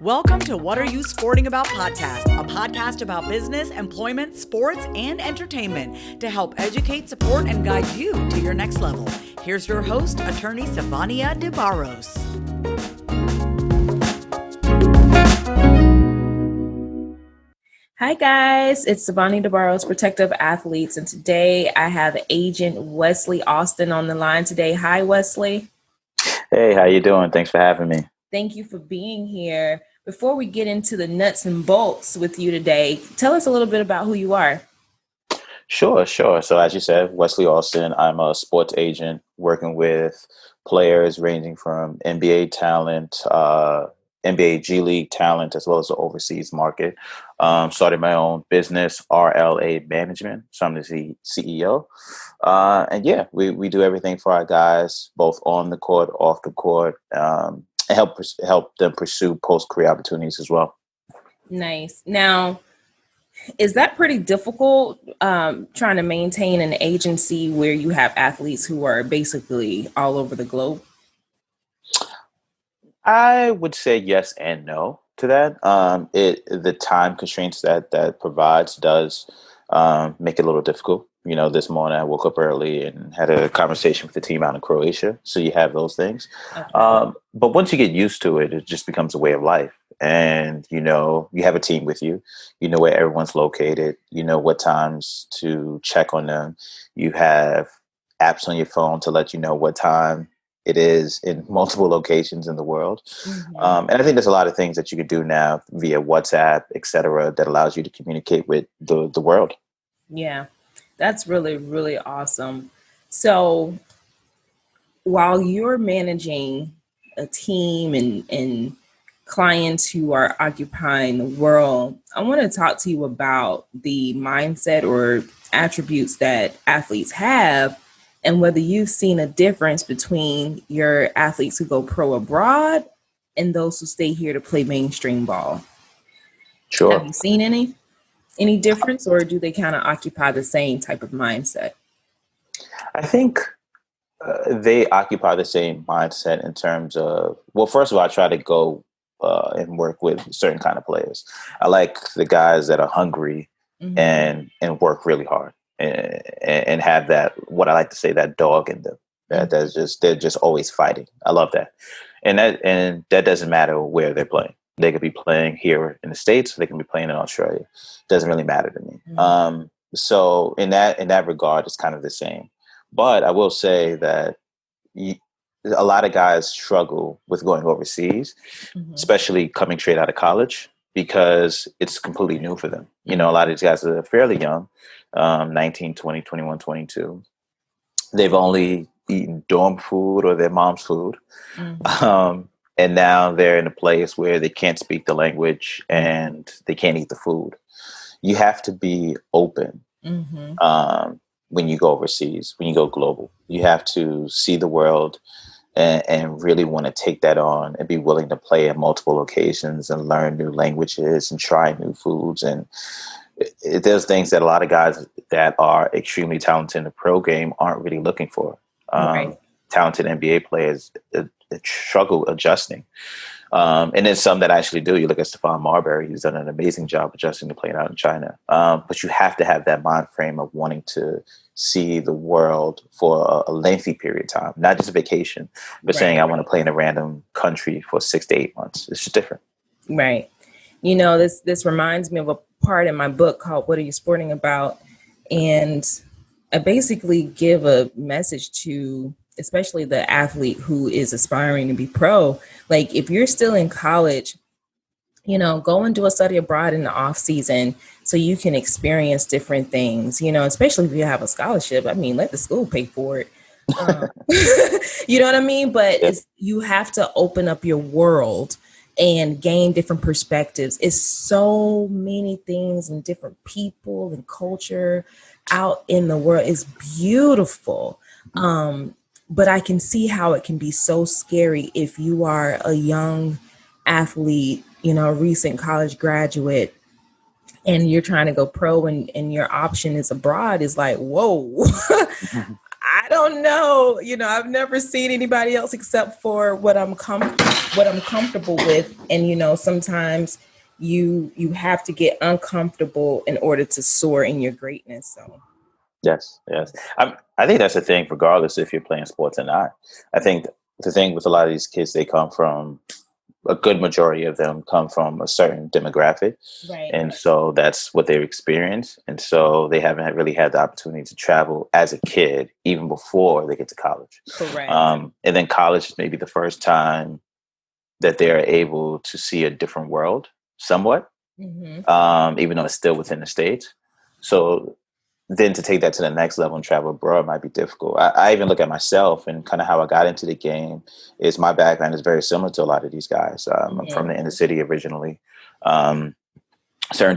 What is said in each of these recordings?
Welcome to What Are You Sporting About podcast, a podcast about business, employment, sports, and entertainment to help educate, support, and guide you to your next level. Here's your host, attorney Savania DeBarros. Hi guys, it's Savania DeBarros, Protective Athletes, and today I have agent Wesley Alston on the line today. Hi Wesley. Hey, how you doing? Thanks for having me. Thank you for being here. Before we get into the nuts and bolts with you today, tell us a little bit about who you are. Sure. So as you said, Wesley Alston, I'm a sports agent working with players ranging from NBA talent, NBA G League talent, as well as the overseas market. Started my own business, RLA Management. So I'm the CEO. We do everything for our guys, both on the court, off the court, and help them pursue post-career opportunities as well. Nice. Now, is that pretty difficult trying to maintain an agency where you have athletes who are basically all over the globe? I would say yes and no to that. The time constraints that provides does make it a little difficult. You know, this morning I woke up early and had a conversation with the team out in Croatia. So you have those things. Okay. But once you get used to it, it just becomes a way of life. And, you know, you have a team with you. You know where everyone's located. You know what times to check on them. You have apps on your phone to let you know what time it is in multiple locations in the world. Mm-hmm. And I think there's a lot of things that you could do now via WhatsApp, et cetera, that allows you to communicate with the world. Yeah. That's really, really awesome. So while you're managing a team and clients who are occupying the world, I want to talk to you about the mindset or attributes that athletes have and whether you've seen a difference between your athletes who go pro abroad and those who stay here to play mainstream ball. Sure. Have you seen any difference, or do they kind of occupy the same type of mindset? I think they occupy the same mindset in terms of, well, first of all, I try to go and work with certain kind of players. I like the guys that are hungry mm-hmm. and work really hard and have that, what I like to say, that dog in them. They're just always fighting. I love that. And that doesn't matter where they're playing. They could be playing here in the States. They can be playing in Australia. It doesn't really matter to me. Mm-hmm. So in that regard, it's kind of the same. But I will say that a lot of guys struggle with going overseas, mm-hmm. especially coming straight out of college, because it's completely new for them. You know, a lot of these guys are fairly young, 19, 20, 21, 22. They've only eaten dorm food or their mom's food. Mm-hmm. And now they're in a place where they can't speak the language and they can't eat the food. You have to be open mm-hmm. When you go overseas, when you go global. You have to see the world and really want to take that on and be willing to play in multiple locations and learn new languages and try new foods. And there's things that a lot of guys that are extremely talented in the pro game aren't really looking for. Right. Talented NBA players struggle adjusting. And then some that actually do. You look at Stephon Marbury, he's done an amazing job adjusting to playing out in China. But you have to have that mind frame of wanting to see the world for a lengthy period of time, not just a vacation, but saying I want to play in a random country for 6 to 8 months. It's just different. Right. You know, this reminds me of a part in my book called What Are You Sporting About? And I basically give a message to especially the athlete who is aspiring to be pro. Like if you're still in college, you know, go and do a study abroad in the off season so you can experience different things, you know, especially if you have a scholarship. I mean, let the school pay for it. You know what I mean? But you have to open up your world and gain different perspectives. It's so many things and different people and culture out in the world. It's beautiful. But I can see how it can be so scary if you are a young athlete, you know, a recent college graduate, and you're trying to go pro and your option is abroad. Is like, whoa, I don't don't know. I've never seen anybody else except for what I'm comfortable with. And, sometimes you have to get uncomfortable in order to soar in your greatness. So. Yes. I think that's the thing, regardless if you're playing sports or not. I think the thing with a lot of these kids, a good majority of them come from a certain demographic. Right. And so that's what they've experienced. And so they haven't really had the opportunity to travel as a kid, even before they get to college. Correct. And then college is maybe the first time that they're able to see a different world somewhat, even though it's still within the States. So then to take that to the next level and travel abroad might be difficult. I even look at myself and kind of how I got into the game is my background is very similar to a lot of these guys. I'm from the inner city originally, certain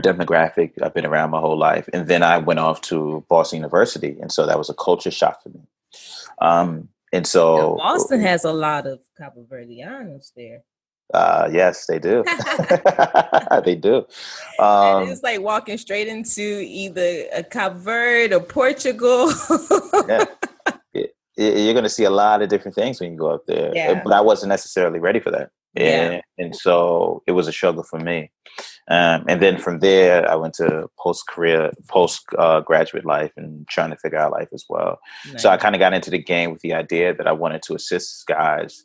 demographic I've been around my whole life. And then I went off to Boston University. And so that was a culture shock for me. And so Boston has a lot of Cabo Verdeanos there. Yes, they do. They do. It's like walking straight into either a Cape Verde or Portugal. Yeah. You're going to see a lot of different things when you go up there. Yeah. But I wasn't necessarily ready for that. And so it was a struggle for me. And then from there, I went to graduate life and trying to figure out life as well. Nice. So I kind of got into the game with the idea that I wanted to assist guys,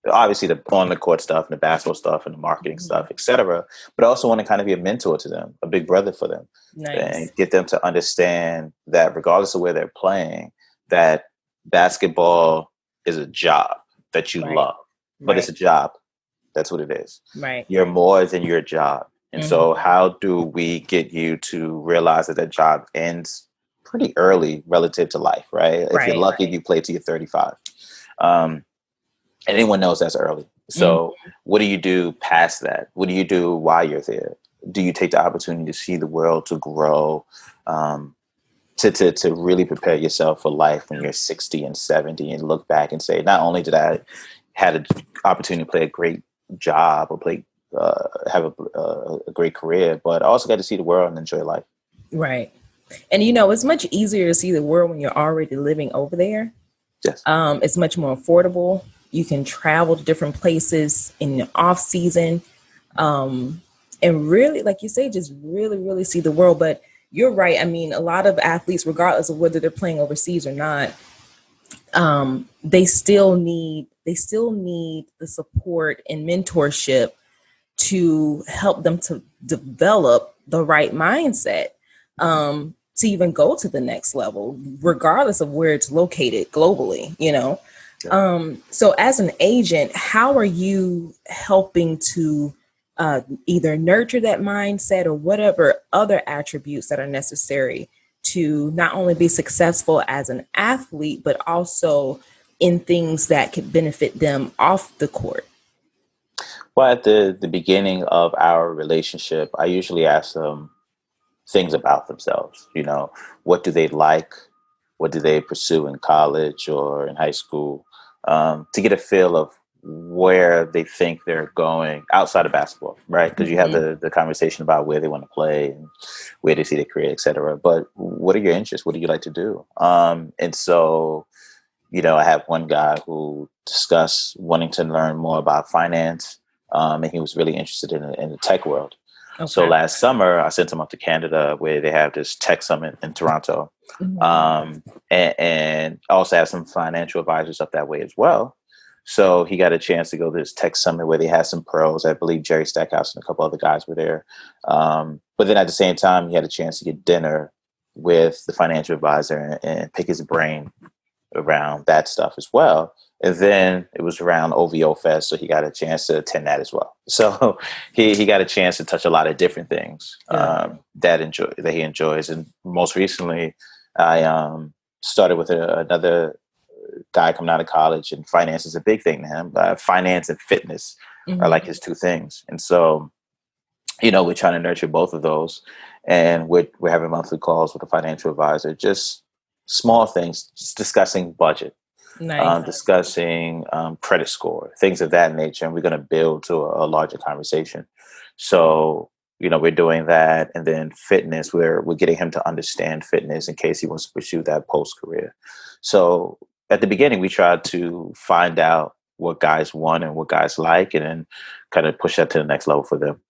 obviously the on the court stuff and the basketball stuff and the marketing stuff, etc. But I also want to kind of be a mentor to them, a big brother for them, and get them to understand that regardless of where they're playing, that basketball is a job that you love, but it's a job. That's what it is. Right. You're more than your job. And so how do we get you to realize that job ends pretty early relative to life, right? If you're lucky, you play till you're 35. Anyone knows that's early. So what do you do past that? What do you do while you're there? Do you take the opportunity to see the world, to grow, to really prepare yourself for life when you're 60 and 70 and look back and say, not only did I had an opportunity to play a great job or have a great career, but I also got to see the world and enjoy life. Right. And, it's much easier to see the world when you're already living over there. Yes. It's much more affordable. You can travel to different places in the off season, and really, like you say, just really, really see the world. But you're right. I mean, a lot of athletes, regardless of whether they're playing overseas or not, they still need the support and mentorship to help them to develop the right mindset to even go to the next level, regardless of where it's located globally, So as an agent, how are you helping to either nurture that mindset or whatever other attributes that are necessary to not only be successful as an athlete, but also in things that could benefit them off the court? Well, at the beginning of our relationship, I usually ask them things about themselves. What do they like? What do they pursue in college or in high school? To get a feel of where they think they're going outside of basketball, right? Because you have the conversation about where they want to play and where they see their career, et cetera. But what are your interests? What do you like to do? And so, I have one guy who discussed wanting to learn more about finance, and he was really interested in the tech world. Okay. So last summer, I sent him up to Canada where they have this tech summit in Toronto. And also have some financial advisors up that way as well. So he got a chance to go to this tech summit where they had some pros. I believe Jerry Stackhouse and a couple other guys were there. But then at the same time, he had a chance to get dinner with the financial advisor and pick his brain around that stuff as well. And then it was around OVO Fest, so he got a chance to attend that as well. So he got a chance to touch a lot of different things that he enjoys. And most recently, I started with another guy coming out of college, and finance is a big thing to him. Finance and fitness are like his two things. And so, we're trying to nurture both of those. And we're having monthly calls with a financial advisor, just small things, just discussing budget. Nice. Discussing credit score, things of that nature. And we're going to build to a larger conversation. So, we're doing that. And then fitness, we're getting him to understand fitness in case he wants to pursue that post-career. So at the beginning, we tried to find out what guys want and what guys like, and then kind of push that to the next level for them.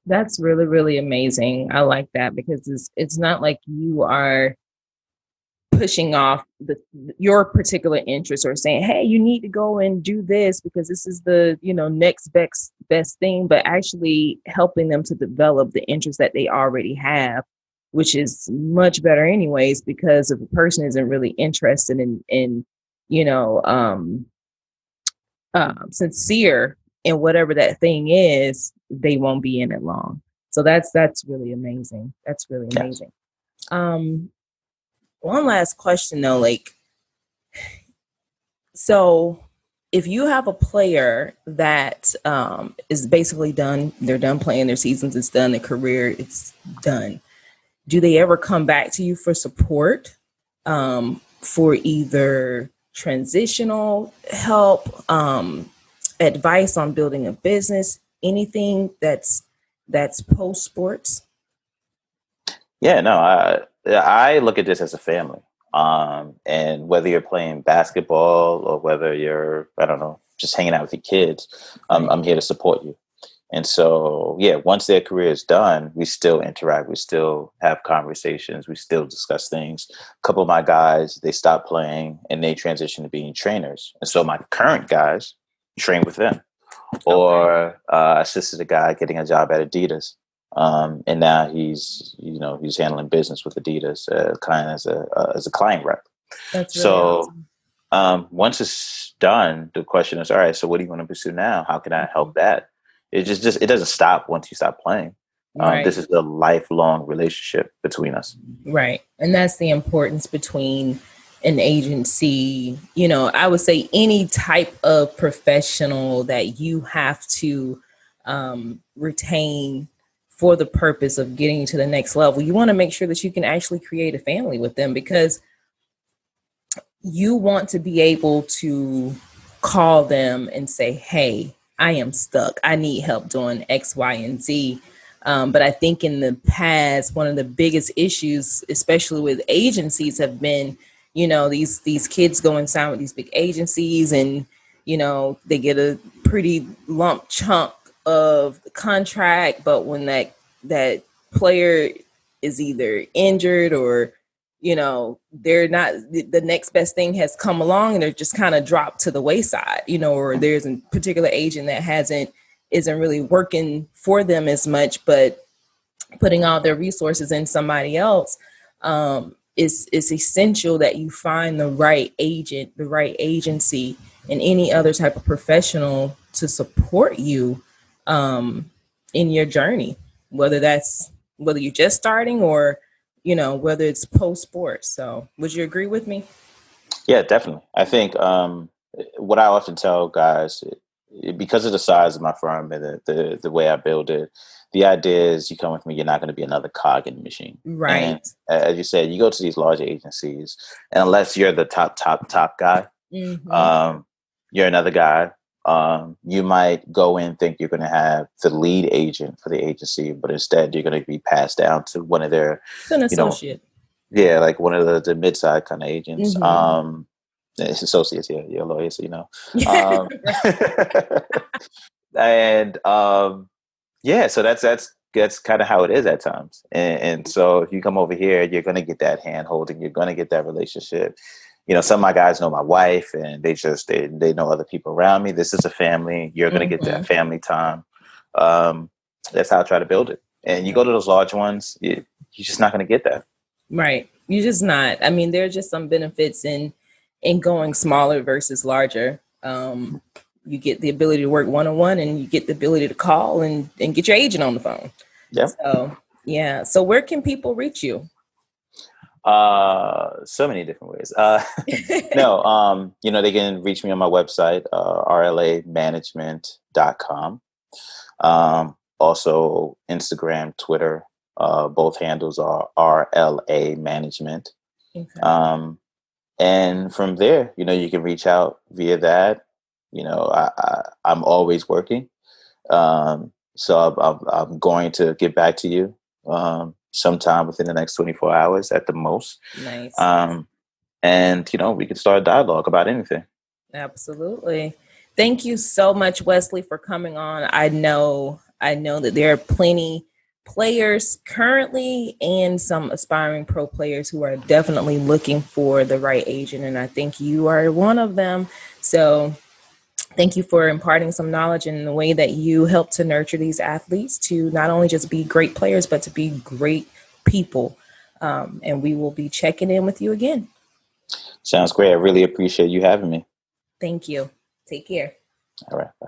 That's really, really amazing. I like that because it's not like you are pushing off your particular interest or saying, hey, you need to go and do this because this is the, next best thing, but actually helping them to develop the interest that they already have, which is much better anyways, because if a person isn't really interested in sincere in whatever that thing is, they won't be in it long. So that's really amazing. That's really amazing. Yes. One last question though, so if you have a player that is basically done, they're done playing, their seasons, it's done, their career, it's done. Do they ever come back to you for support, for either transitional help, advice on building a business, anything that's post sports? Yeah, no, I look at this as a family. And whether you're playing basketball or whether you're, I don't know, just hanging out with your kids, I'm here to support you. And so, yeah, once their career is done, we still interact. We still have conversations. We still discuss things. A couple of my guys, they stopped playing and they transitioned to being trainers. And so my current guys train with them. Or assisted a guy getting a job at Adidas. And now he's handling business with Adidas, kind of as a client rep. That's really awesome. Once it's done, the question is, all right, so what do you want to pursue now? How can I help that? It just it doesn't stop once you stop playing. Right. This is a lifelong relationship between us. Right. And that's the importance between an agency, I would say any type of professional that you have to retain for the purpose of getting to the next level. You want to make sure that you can actually create a family with them, because you want to be able to call them and say, hey, I am stuck. I need help doing X, Y, and Z. But I think in the past, one of the biggest issues, especially with agencies, have been, these kids go and sign with these big agencies and, they get a pretty lump chunk of the contract. But when that player is either injured or, they're not, the next best thing has come along and they're just kind of dropped to the wayside, or there's a particular agent that isn't really working for them as much, but putting all their resources in somebody else. It's essential that you find the right agent, the right agency, and any other type of professional to support you in your journey, whether you're just starting or, whether it's post sports. So would you agree with me? Yeah, definitely. I think what I often tell guys, because of the size of my firm and the way I build it, the idea is you come with me, you're not going to be another cog in the machine. Right. And as you said, you go to these large agencies, and unless you're the top guy, Mm-hmm. You're another guy. You might go in think you're going to have the lead agent for the agency, but instead you're going to be passed down to one of their, An associate. Like one of the mid-side kind of agents. Mm-hmm. It's associates, yeah, you're a lawyer, so and so that's kind of how it is at times. And so if you come over here, you're going to get that hand holding, you're going to get that relationship. Some of my guys know my wife, and they know other people around me. This is a family. You're going to get that family time. That's how I try to build it. And you go to those large ones, you're just not going to get that. Right. You're just not. I mean, there are just some benefits in going smaller versus larger. You get the ability to work one-on-one, and you get the ability to call and get your agent on the phone. Yeah. So, yeah. So where can people reach you? So many different ways. No, they can reach me on my website, rlamanagement.com. Also Instagram, Twitter, both handles are RLA Management. Okay. And from there, you can reach out via that. I'm always working. So I'm going to get back to you sometime within the next 24 hours at the most. Nice. and, we could start a dialogue about anything. Absolutely. Thank you so much, Wesley, for coming on. I know that there are plenty players currently and some aspiring pro players who are definitely looking for the right agent. And I think you are one of them. So thank you for imparting some knowledge in the way that you help to nurture these athletes to not only just be great players, but to be great people. And we will be checking in with you again. Sounds great. I really appreciate you having me. Thank you. Take care. All right. Bye.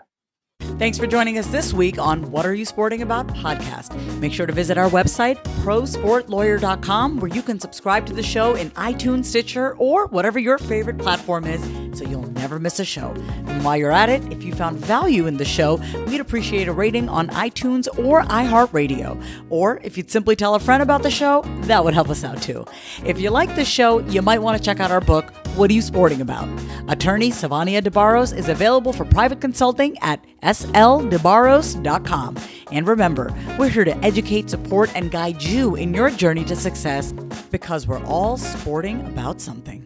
Thanks for joining us this week on What Are You Sporting About podcast. Make sure to visit our website, prosportlawyer.com, where you can subscribe to the show in iTunes, Stitcher, or whatever your favorite platform is, so you'll never miss a show. And while you're at it, if you found value in the show, we'd appreciate a rating on iTunes or iHeartRadio. Or if you'd simply tell a friend about the show, that would help us out too. If you like the show, you might want to check out our book, What Are You Sporting About? Attorney Savania DeBarros is available for private consulting at sldebarros.com. And remember, we're here to educate, support, and guide you in your journey to success, because we're all sporting about something.